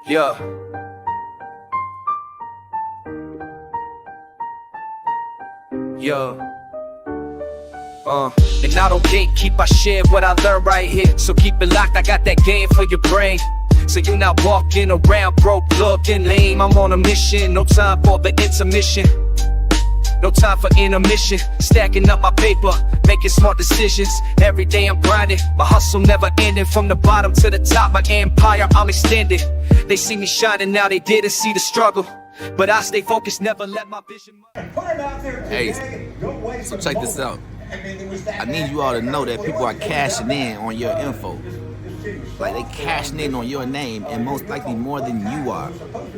Yeah. Yeah. And I don't gatekeep, I share what I learned right here. So keep it locked, I got that game for your brain. So you're not walking around broke, looking lame. I'm on a mission, no time for the intermission. No time for intermission, stacking up my paper, making smart decisions. Every day I'm grinding, my hustle never ending. From the bottom to the top, my empire I'm extending. They see me shining now, they didn't see the struggle. But I stay focused, never let my vision. Hey, so check this out. I need you all to know that people are cashing in on your info. Like, they cashing in on your name, and most likely more than you are.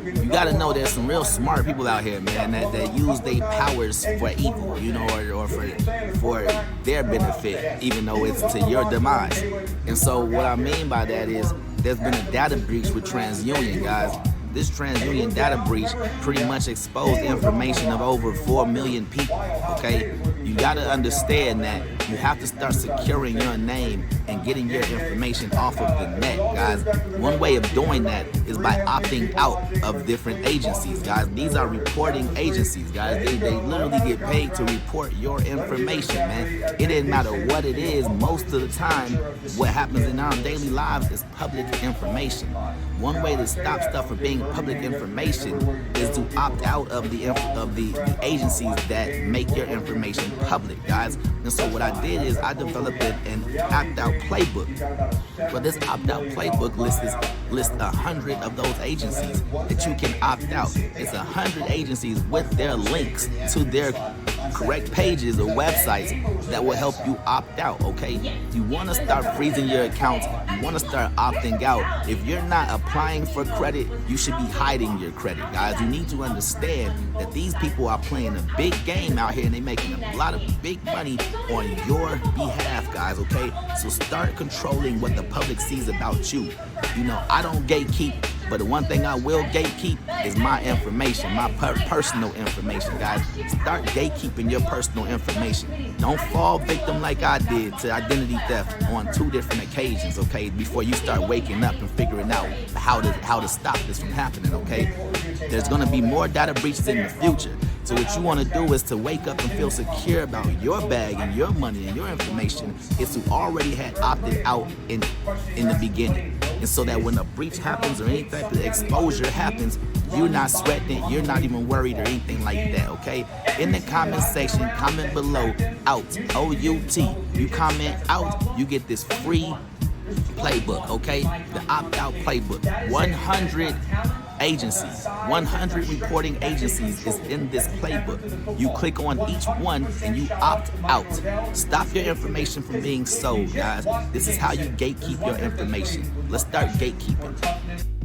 You gotta know there's some real smart people out here, man, that use their powers for evil, you know, or for their benefit, even though it's to your demise. And so what I mean by that is there's been a data breach with TransUnion, guys. This TransUnion data breach pretty much exposed information of over 4 million people, okay? You gotta understand that you have to start securing your name and getting your information off of the net, guys. One way of doing that is by opting out of different agencies, guys. These are reporting agencies, guys. They literally get paid to report your information, man. It doesn't matter what it is. Most of the time, what happens in our daily lives is public information. One way to stop stuff from being public information is to opt out of the agencies that make your information public, guys. And so what I did is I developed an opt-out playbook. Well, this opt-out playbook lists 100 of those agencies that you can opt out. It's 100 agencies with their links to their correct pages or websites that will help you opt out, okay? You want to start freezing your accounts. You want to start opting out. If you're not applying for credit, you should be hiding your credit, guys. You need to understand that these people are playing a big game out here, and they're making a lot of big money on your behalf, guys, okay? So start controlling what the public sees about you. You know, I don't gatekeep, but the one thing I will gatekeep is my information, my personal information, guys. Start gatekeeping your personal information. Don't fall victim like I did to identity theft on 2 different occasions, okay, before you start waking up and figuring out how to stop this from happening, okay? There's gonna be more data breaches in the future. So what you want to do is to wake up and feel secure about your bag and your money and your information is to already have opted out in the beginning. And so that when a breach happens or any type of exposure happens, you're not sweating it, you're not even worried or anything like that, okay? In the comment section, comment below, out, O-U-T. You comment out, you get this free playbook, okay? The opt-out playbook. 100 agencies, 100 reporting agencies is in this playbook. You click on each one and you opt out. Stop your information from being sold, guys. This is how you gatekeep your information. Let's start gatekeeping.